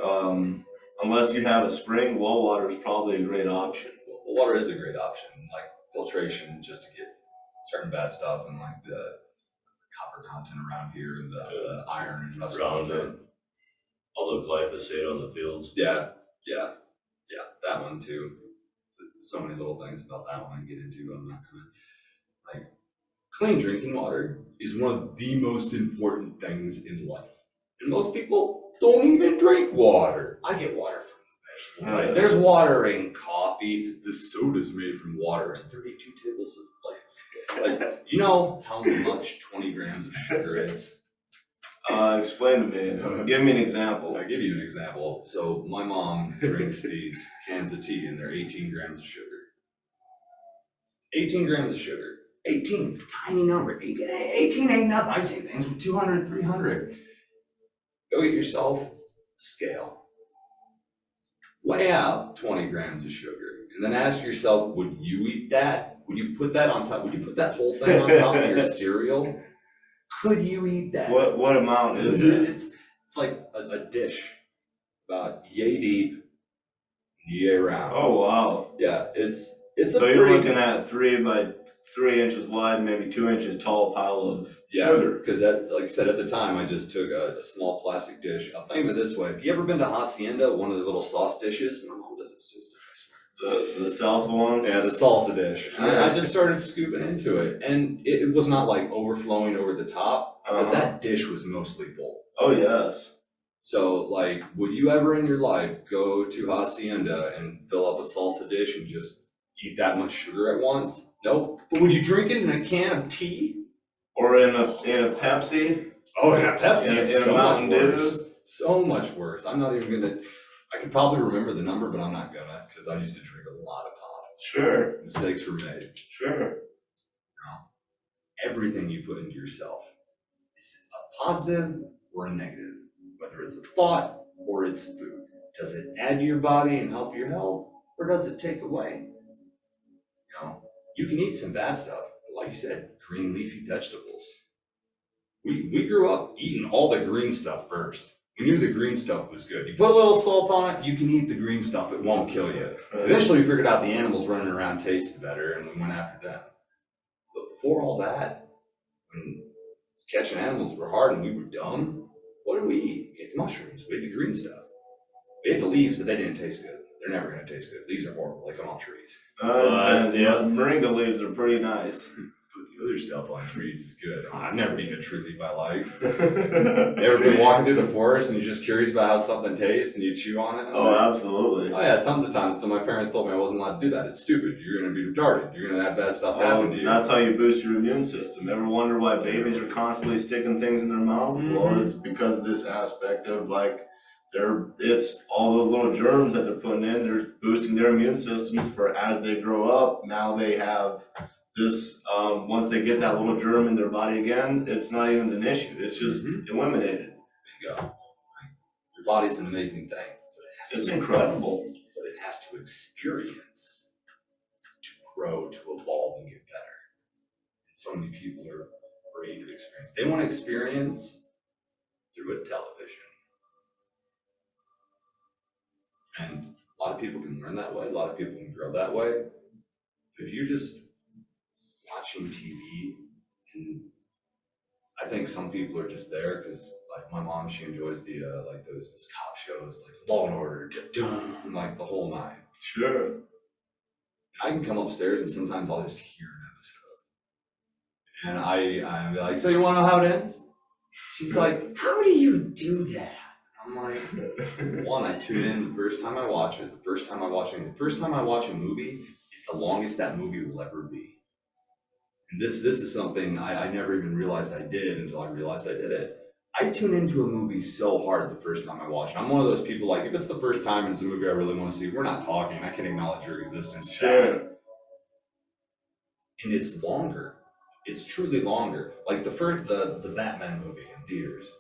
unless you have a spring, well water is probably a great option. Well, water is a great option, like filtration, just to get certain bad stuff and like the copper content around here and the iron and rust content. All the glyphosate on the fields. Yeah, that one too. So many little things about that one I get into. I'm not gonna like. Clean drinking water is one of the most important things in life, and most people don't even drink water. I get water from vegetables. Right? There's water in coffee. The soda's made from water, and 32 tables of like you know how much 20 grams of sugar is. Explain to me. Give me an example. I'll give you an example. So my mom drinks these cans of tea, and they're 18 grams of sugar. 18 grams of sugar. 18, tiny number. 18 ain't nothing. I've seen things with 200, 300. Go get yourself a scale. Weigh out 20 grams of sugar, and then ask yourself, would you eat that? Would you put that on top? Would you put that whole thing on top of your cereal? Could you eat that? What amount is it? It's like a dish about yay deep, yay round. Oh wow! Yeah, it's so you're looking at 3 by 3 inches wide, maybe 2 inches tall pile of sugar. Because that, like I said at the time, I just took a small plastic dish. I'll think of it this way: if you ever been to Hacienda, one of the little sauce dishes, my mom does it still. The salsa ones? Yeah, the salsa dish. And I just started scooping into it. And it was not like overflowing over the top, but that dish was mostly full. Oh, yes. So, like, would you ever in your life go to Hacienda and fill up a salsa dish and just eat that much sugar at once? Nope. But would you drink it in a can of tea? Or in a Pepsi? Oh, in a Pepsi, it's so much worse. Dew? So much worse. I'm not even going to... I could probably remember the number, but I'm not gonna, because I used to drink a lot of pop. Sure. Mistakes were made. Sure. Now, everything you put into yourself is a positive or a negative, whether it's a thought or it's food. Does it add to your body and help your health, or does it take away? You know, you can eat some bad stuff, but like you said, green leafy vegetables. We grew up eating all the green stuff first. We knew the green stuff was good. You put a little salt on it, you can eat the green stuff. It won't kill you. Eventually, we figured out the animals running around tasted better, and we went after them. But before all that, when catching animals were hard and we were dumb, what did we eat? We ate the mushrooms. We ate the green stuff. We ate the leaves, but they didn't taste good. They're never going to taste good. Leaves are horrible. They come off trees. Yeah, moringa leaves are pretty nice. But the other stuff on trees is good. I've never eaten a tree leaf I like. Ever been walking through the forest and you're just curious about how something tastes and you chew on it? Oh, absolutely. Oh yeah, tons of times until my parents told me I wasn't allowed to do that. It's stupid. You're going to be retarded. You're going to have bad stuff happen to you. That's how you boost your immune system. Ever wonder why babies are constantly sticking things in their mouth? Mm-hmm. Well, it's because of this aspect of like, it's all those little germs that they're putting in. They're boosting their immune systems for as they grow up. Now they have this, once they get that little germ in their body again, it's not even an issue. It's just eliminated. There you go. Your body's an amazing thing. It's incredible. But it has to experience to grow, to evolve, and get better. And so many people are afraid of experience. They want to experience through a television. And a lot of people can learn that way. A lot of people can grow that way. But if you're just watching TV, and I think some people are just there because, like, my mom, she enjoys the like those cop shows, like Law and Order, and like the whole nine. Sure. And I can come upstairs and sometimes I'll just hear an episode, and I'm like, so you want to know how it ends? She's like, how do you do that? I'm like, one, I tune in the first time I watch it. The first time I watch a movie is the longest that movie will ever be. And this is something I never even realized I did until I realized I did it. I tune into a movie so hard the first time I watch it. I'm one of those people, like, if it's the first time and it's a movie I really want to see, we're not talking. I can acknowledge your existence. Sure. And it's longer. It's truly longer. Like the Batman movie in theaters,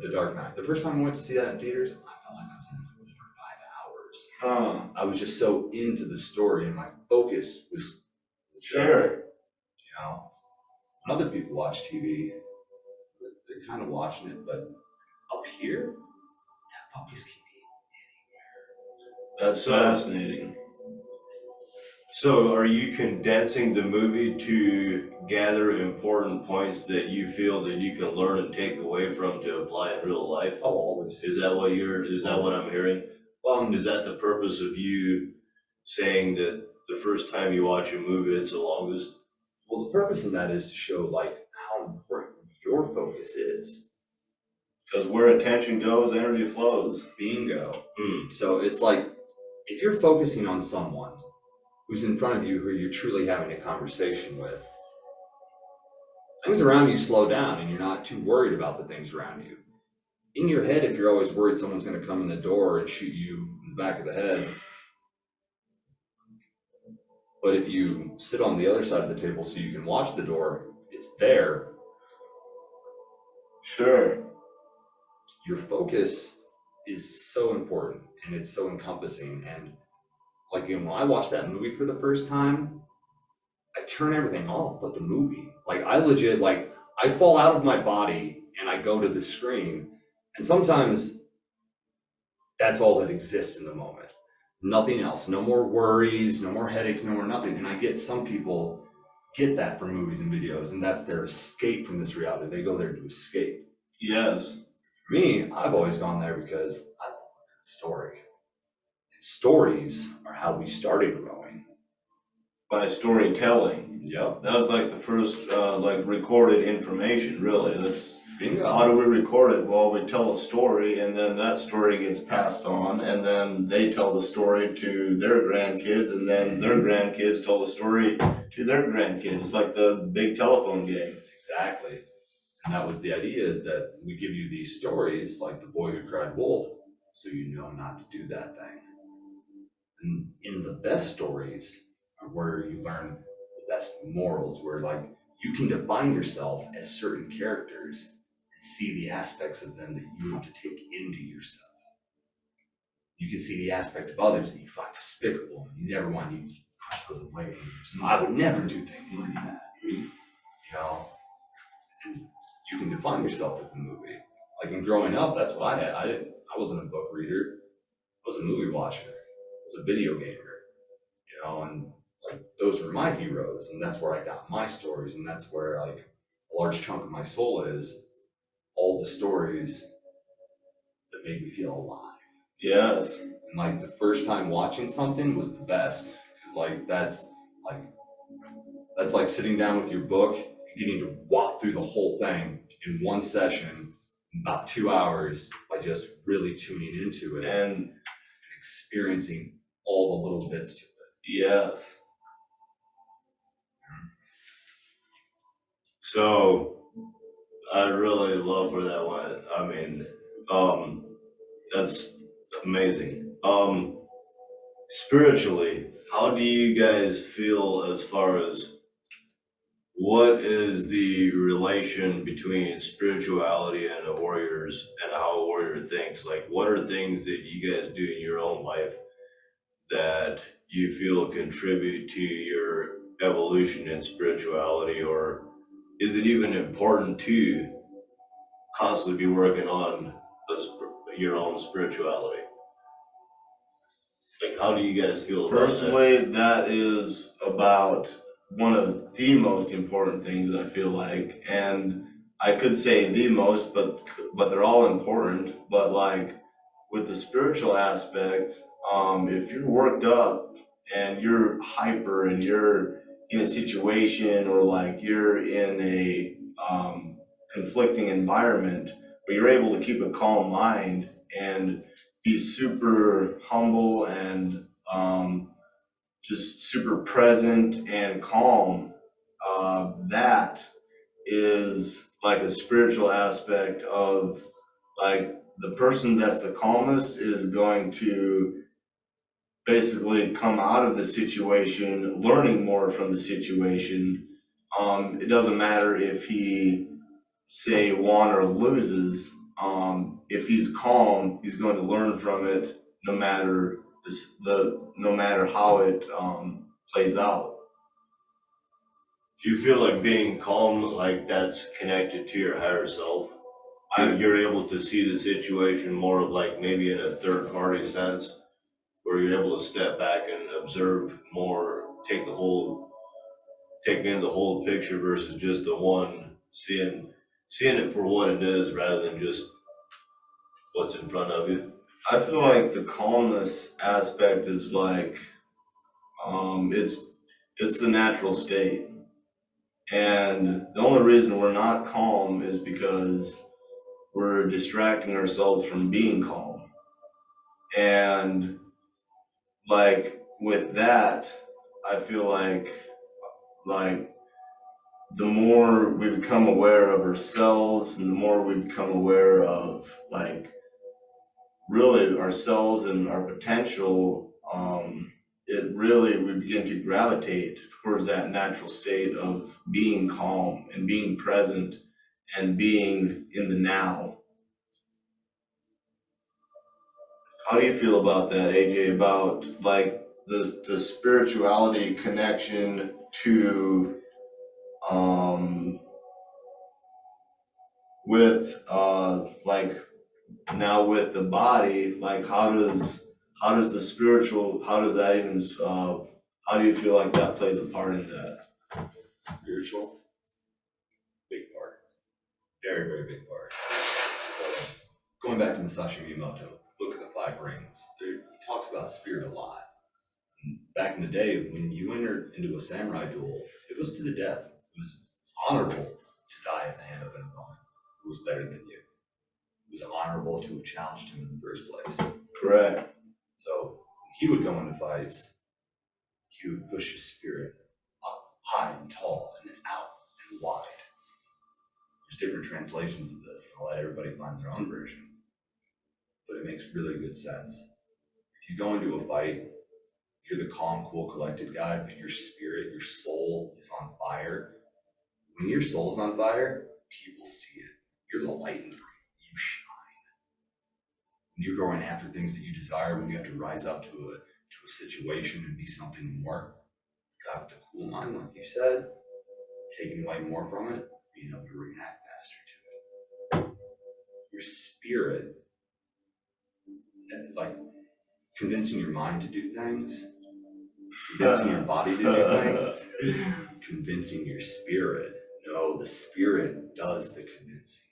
the Dark Knight. The first time I went to see that in theaters, I felt like I was in it for over 5 hours. I was just so into the story, and my focus was Sure. there. You know, when other people watch TV, they're kind of watching it, but up here, that focus can be That's fascinating. So, are you condensing the movie to gather important points that you feel that you can learn and take away from to apply in real life? Oh, always. Is that what I'm hearing? Is that the purpose of you saying that the first time you watch a movie, it's the longest? Well, the purpose of that is to show, like, how important your focus is. Because where attention goes, energy flows. Bingo. So it's like, if you're focusing on someone who's in front of you, who you're truly having a conversation with, things around you slow down and you're not too worried about the things around you. In your head, if you're always worried someone's going to come in the door and shoot you in the back of the head, but if you sit on the other side of the table so you can watch the door, it's there. Sure. Your focus is so important and it's so encompassing. And like, when I watched that movie for the first time, I turn everything off but the movie. Like, I legit, like, I fall out of my body and I go to the screen. And sometimes that's all that exists in the moment. Nothing else. No more worries, no more headaches, no more nothing. And I get some people get that from movies and videos, and that's their escape from this reality. They go there to escape. Yes. For me, I've always gone there because I love a good story. And stories are how we started growing. By storytelling. Yep. That was like the first like recorded information, really. That's Bingo. how do we record it? Well, we tell a story, and then that story gets passed on, and then they tell the story to their grandkids, and then their grandkids tell the story to their grandkids. It's like the big telephone game. Exactly. And that was the idea, is that we give you these stories, like The Boy Who Cried Wolf, so you know not to do that thing. And in the best stories are where you learn the best morals, where, like, you can define yourself as certain characters and see the aspects of them that you want to take into yourself. You can see the aspect of others that you find despicable, and you never want to push those away from yourself. I would never do things like that. You know? And you can define yourself with the movie. Like, in growing up, that's what I had. I wasn't a book reader. I was a movie watcher. I was a video gamer. You know, and like, those were my heroes, and that's where I got my stories, and that's where, like, a large chunk of my soul is all the stories that made me feel alive. Yes. And, like, the first time watching something was the best, because, like, that's like sitting down with your book and getting to walk through the whole thing in one session, about 2 hours, by just really tuning into it And experiencing all the little bits to it. yes. So, I really love where that went. I mean, that's amazing. Spiritually, how do you guys feel as far as what is the relation between spirituality and a warrior's and how a warrior thinks? Like, what are things that you guys do in your own life that you feel contribute to your evolution in spirituality, or is it even important to constantly be working on your own spirituality? Like, how do you guys feel about that? Personally, that is about one of the most important things, I feel like, and I could say the most, but they're all important. But like with the spiritual aspect, if you're worked up and you're hyper and you're in a situation, or like you're in a conflicting environment, but you're able to keep a calm mind and be super humble and just super present and calm, that is like a spiritual aspect of, like, the person that's the calmest is going to basically come out of the situation learning more from the situation. It doesn't matter if he, say, won or loses. If he's calm, he's going to learn from it, no matter no matter how it plays out. Do you feel like being calm, like that's connected to your higher self? You're able to see the situation more of like maybe in a third party sense, where you're able to step back and observe more, take in the whole picture versus just the one, seeing it for what it is rather than just what's in front of you. I feel like the calmness aspect is like, it's the natural state. And the only reason we're not calm is because we're distracting ourselves from being calm. And like with that, I feel like the more we become aware of ourselves and the more we become aware of like really ourselves and our potential, we begin to gravitate towards that natural state of being calm and being present and being in the now. How do you feel about that, AJ, about like the spirituality connection to with like now with the body? Like how does the spiritual, how does that even how do you feel like that plays a part in that? Spiritual, big part, very, very big part. So, going back to Musashi Miyamoto, look at the five rings. He talks about spirit a lot. And back in the day, when you entered into a samurai duel, it was to the death. It was honorable to die at the hand of an opponent who was better than you. It was honorable to have challenged him in the first place. Correct. So when he would go into fights, he would push his spirit up high and tall, and then out and wide. There's different translations of this, and I'll let everybody find their own version. But it makes really good sense. If you go into a fight, you're the calm, cool, collected guy, but your spirit, your soul is on fire. When your soul's on fire, people see it. You're the light in the room. You shine. When you're going after things that you desire, when you have to rise up to a situation and be something more, got the cool mind, like you said, taking away more from it, being able to react faster to it. Your spirit, like convincing your mind to do things, convincing your body to do things, convincing your spirit. No, the spirit does the convincing.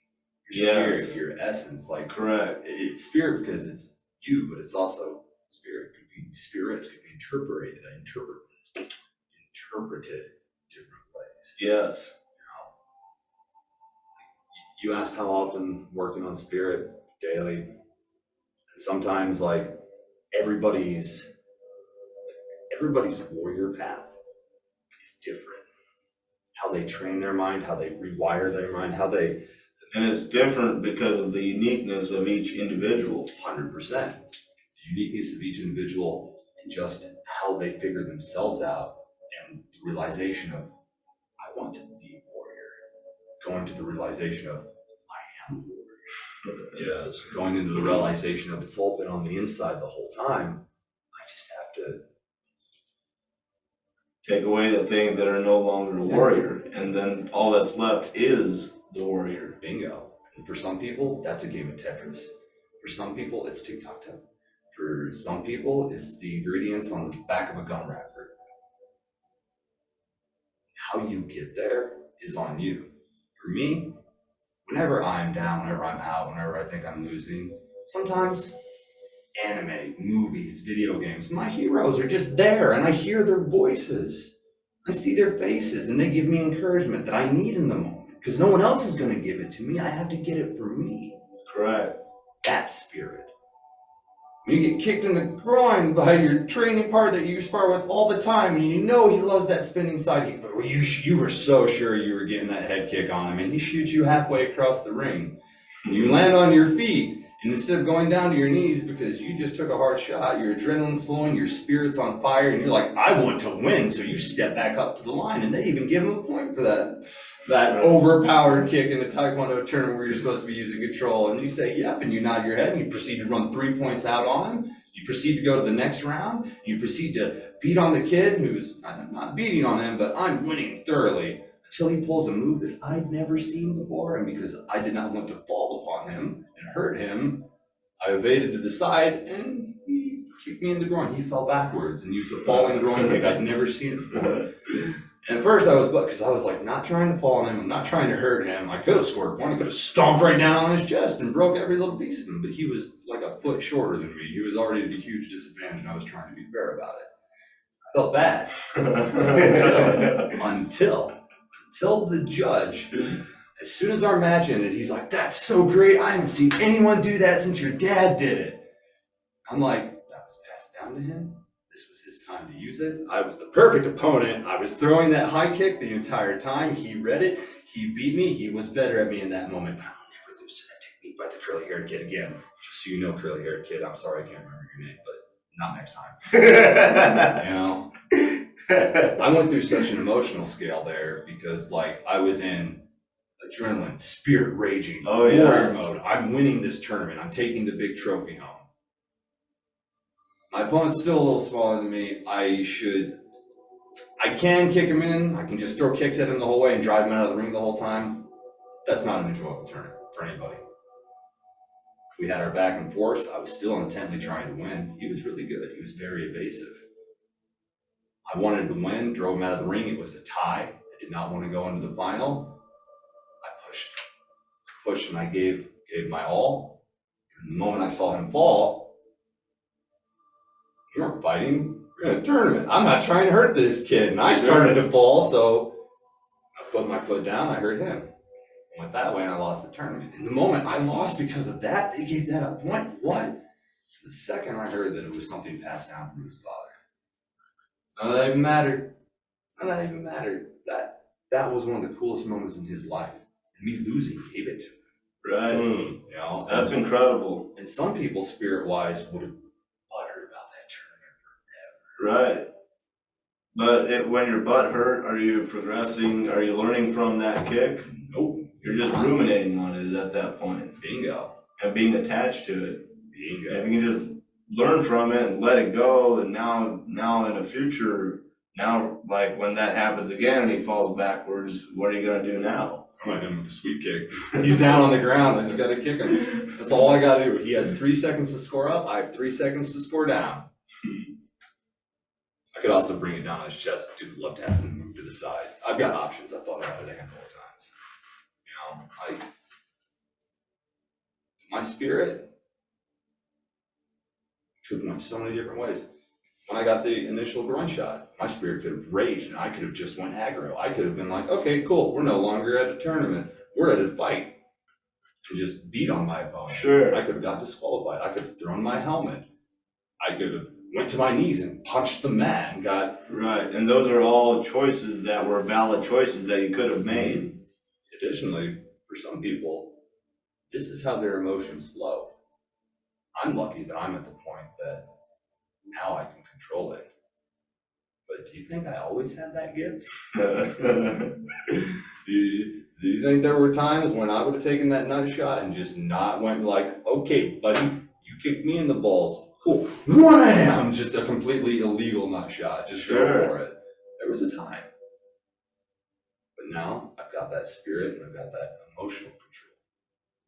Your spirit, your essence, like correct. It's spirit because it's you, but it's also spirit. Could be spirits, could be interpreted different ways. Yes. You asked how often working on spirit daily, and sometimes like everybody's warrior path is different. How they train their mind, how they rewire their mind, and it's different because of the uniqueness of each individual. 100%. The uniqueness of each individual and just how they figure themselves out, and the realization of, I want to be a warrior. Going to the realization of, I am a warrior. Yes. Going into the realization of, it's all been on the inside the whole time. I just have to take away the things that are no longer a warrior, and then all that's left is the warrior. bingo. And for some people, that's a game of Tetris. For some people, it's tic-tac-toe. For some people, it's the ingredients on the back of a gum wrapper. How you get there is on you. For me, whenever I'm down, whenever I'm out, whenever I think I'm losing, sometimes anime, movies, video games, my heroes are just there and I hear their voices. I see their faces and they give me encouragement that I need in the moment because no one else is going to give it to me. I have to get it for me. Correct. That's spirit. When you get kicked in the groin by your training partner that you spar with all the time, and you know he loves that spinning side kick, but you were so sure you were getting that head kick on him, and he shoots you halfway across the ring. You land on your feet, and instead of going down to your knees because you just took a hard shot, your adrenaline's flowing, your spirit's on fire, and you're like, I want to win, so you step back up to the line, and they even give him a point for that overpowered kick in the Taekwondo tournament where you're supposed to be using control, and you say, yep, and you nod your head, and you proceed to run 3 points out on him. You proceed to go to the next round. You proceed to beat on the kid who's, I'm not beating on him, but I'm winning thoroughly, until he pulls a move that I'd never seen before, and because I did not want to fall upon him and hurt him, I evaded to the side, and he kicked me in the groin. He fell backwards and used a falling groin kick. I'd never seen it before. And at first because I was like not trying to fall on him, I'm not trying to hurt him. I could have scored a point, I could have stomped right down on his chest and broke every little piece of him, but he was like a foot shorter than me. He was already at a huge disadvantage and I was trying to be fair about it. I felt bad until the judge, as soon as our match ended, he's like, that's so great, I haven't seen anyone do that since your dad did it. I'm like, that was passed down to him. This was his time to use it. I was the perfect opponent. I was throwing that high kick the entire time. He read it. He beat me. He was better at me in that moment. But I'll never lose to that technique by the curly-haired kid again. Just so you know, curly-haired kid, I'm sorry I can't remember your name, but not next time. You know? I went through such an emotional scale there because, like, I was in adrenaline, spirit raging, warrior mode. I'm winning this tournament. I'm taking the big trophy home. My opponent's still a little smaller than me. I can kick him in. I can just throw kicks at him the whole way and drive him out of the ring the whole time. That's not an enjoyable tournament for anybody. We had our back and forth. I was still intently trying to win. He was really good. He was very evasive. I wanted to win, drove him out of the ring. It was a tie. I did not want to go into the final. I pushed, and I gave my all. And the moment I saw him fall, we weren't fighting. We're in a tournament. I'm not trying to hurt this kid. And I started to fall, so I put my foot down. I hurt him. I went that way, and I lost the tournament. In the moment I lost because of that, they gave that a point. What? The second I heard that it was something passed down from his father. None of that even mattered. None of that even mattered. That was one of the coolest moments in his life. And me losing gave it to him. Right. You know? That's incredible. And some people, spirit-wise, would have buttered about that tournament forever. Right. But when you're butt hurt, are you progressing? Are you learning from that kick? Nope. You're just ruminating on it at that point. Bingo. And being attached to it. Bingo. If you can just learn from it and let it go, and now in the future, now like when that happens again and he falls backwards, what are you gonna do now? I'm gonna hit him with a sweep kick. He's down on the ground. I just gotta kick him. That's all I gotta do. He has 3 seconds to score up. I have 3 seconds to score down. I could also bring it down on his chest, do the left half and move to the side. I've got options. I've thought about it a handful of times. You know, my spirit could have went so many different ways. When I got the initial groin shot, my spirit could have raged and I could have just went aggro. I could have been like, okay, cool, we're no longer at a tournament. We're at a fight. And just beat on my opponent. Sure. I could have got disqualified. I could have thrown my helmet. I could have went to my knees and punched the mat and got... Right, and those are all choices that were valid choices that you could have made. Additionally, for some people, this is how their emotions flow. I'm lucky that I'm at the point that now I can control it. But do you think I always had that gift? Do you think there were times when I would have taken that nut shot and just not went like, okay, buddy, you You kicked me in the balls. Cool. Wham! Just a completely illegal nut shot. Just go for it. There was a time. But now I've got that spirit and I've got that emotional control.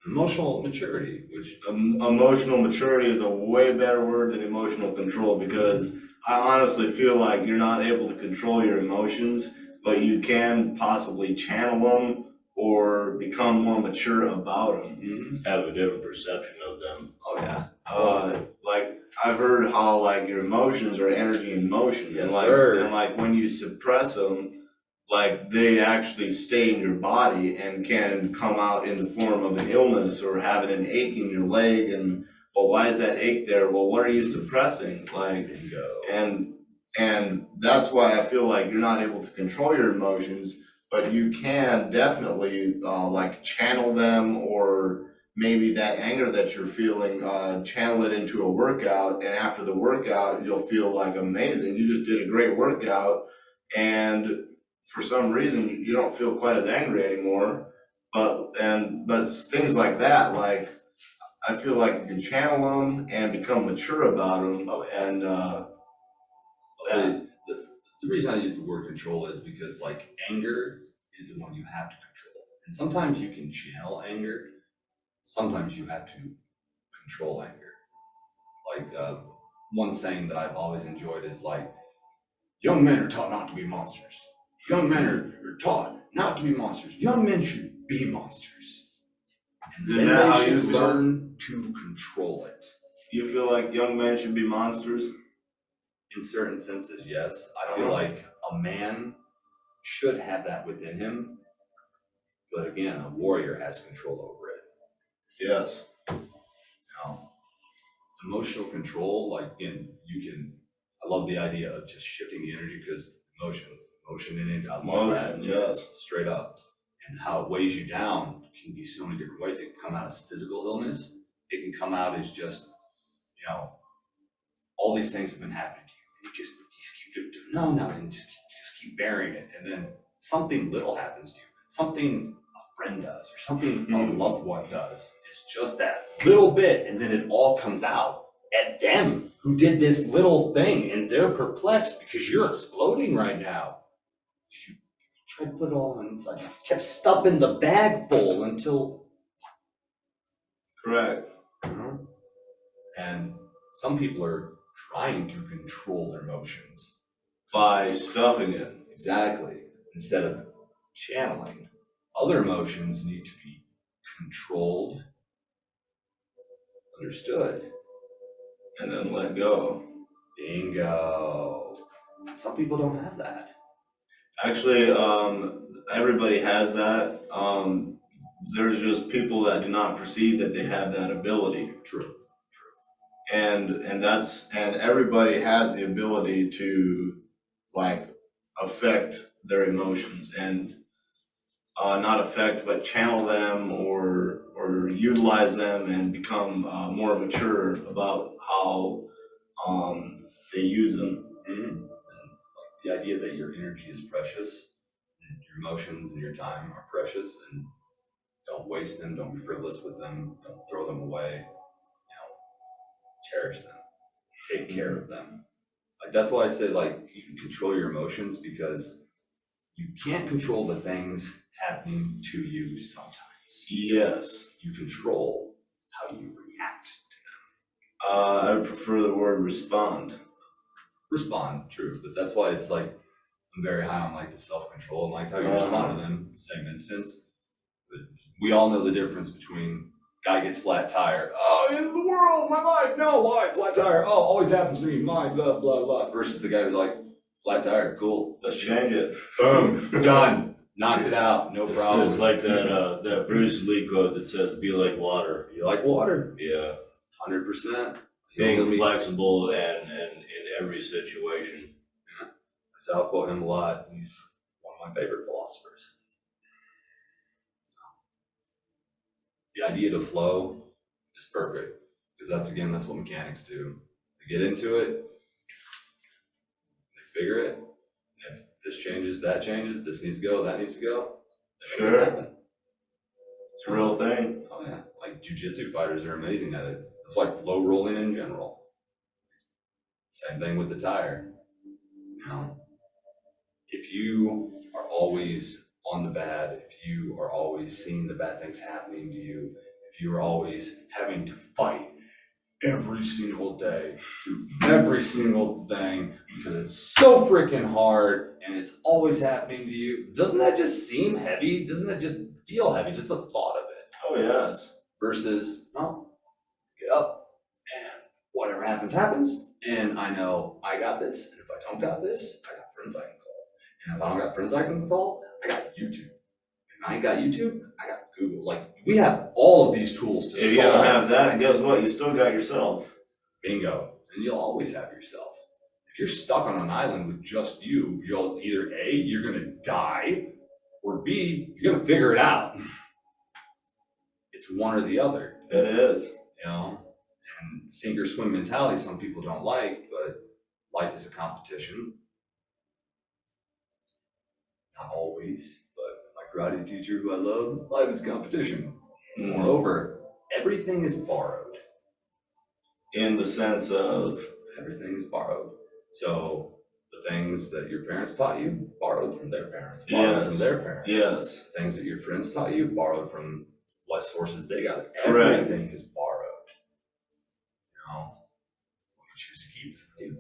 Emotional maturity, which Emotional maturity is a way better word than emotional control, because I honestly feel like you're not able to control your emotions, but you can possibly channel them or become more mature about them. Have a different perception of them. oh yeah. Like I've heard how like your emotions are energy in motion, Yes, and like sir. and like when you suppress them, like they actually stay in your body and can come out in the form of an illness or having an ache in your leg. And well, why is that ache there? Well, what are you suppressing? Like, Bingo. and that's why I feel like you're not able to control your emotions, but you can definitely like channel them, or maybe that anger that you're feeling, channel it into a workout, and after the workout you'll feel like amazing. You just did a great workout, and for some reason you don't feel quite as angry anymore. But things like that, like I feel like you can channel them and become mature about them. Oh, yeah. And See, the reason I use the word control is because like anger is the one you have to control. And sometimes you can channel anger. Sometimes you have to control anger. Like one saying that I've always enjoyed is like, young men are taught not to be monsters. Young men are taught not to be monsters. Young men should be monsters. And Is then that they how you should feel? learn to control it. you feel like young men should be monsters? In certain senses, yes. I feel like a man should have that within him. But again, a warrior has control over it. Yes. Now, emotional control, like I love the idea of just shifting the energy, because emotion in it, I love that. Yes. Straight up. And how it weighs you down can be so many different ways. It can come out as physical illness. It can come out as just, all these things have been happening to you. You just keep doing no, and just keep burying it. And then something little happens to you. Something a friend does, or something a loved one does. It's just that little bit, and then it all comes out at them who did this little thing, and they're perplexed because you're exploding right now. You tried to put it all inside. You kept stuffing the bag full until. Correct. And some people are trying to control their emotions. By stuffing it. Exactly. Instead of channeling. Other emotions need to be controlled, understood, And then let go. Bingo. Some people don't have that. Actually, everybody has that. There's just people that do not perceive that they have that ability. True. And everybody has the ability to like affect their emotions, and not affect but channel them, or utilize them, and become more mature about how they use them. And the idea that your energy is precious, and your emotions and your time are precious, and don't waste them, don't be frivolous with them, don't throw them away. Cherish them, take care of them. Like that's why I say like you can control your emotions, because you can't control the things happening to you sometimes. Yes. You control how you react to I would prefer the word respond. respond, true, but that's why it's like I'm very high on like the self-control and like how you respond to them, same instance. But we all know the difference between guy gets flat tire, oh, end of the world, my life, no, why, flat tire, oh, always happens to me, mine, blah, blah, blah, versus the guy who's like, flat tire, cool. Let's change it. Boom, done, knocked it out, no problem. It's like that Bruce Lee quote that says, be like water. You like water? Yeah. 100%. Being flexible and in every situation. I'll quote him a lot. He's one of my favorite philosophers. The idea to flow is perfect, because that's what mechanics do. They get into it, they figure it, and if this changes, that changes, this needs to go, that needs to go. Sure. It's a real thing. Oh yeah, like jiu-jitsu fighters are amazing at it. That's why flow rolling in general. Same thing with the tire. If you are always on the bad, if you are always seeing the bad things happening to you, if you are always having to fight every single day, do every single thing because it's so freaking hard and it's always happening to you, doesn't that just seem heavy? Doesn't that just feel heavy? Just the thought of it. Oh, yes. Versus, well, get up and whatever happens, happens. And I know I got this. And if I don't got this, I got friends I can call. And if I don't got friends I can call, I got YouTube. And I ain't got YouTube, I got Google. Like, we have all of these tools to solve. If you don't have that, guess what? You still got yourself. Bingo. And you'll always have yourself. If you're stuck on an island with just you, you'll either A, you're gonna die, or B, you're gonna figure it out. It's one or the other. It is. And sink or swim mentality some people don't like, but life is a competition. Not always, but my karate teacher who I love, life is competition. Moreover, everything is borrowed. In the sense of? Everything is borrowed. So the things that your parents taught you, borrowed from their parents, borrowed from their parents. Yes. The things that your friends taught you, borrowed from what sources they got. Correct. Everything is borrowed. What you choose to keep is you.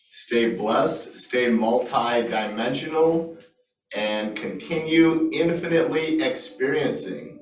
Stay blessed, stay multi-dimensional, and continue infinitely experiencing.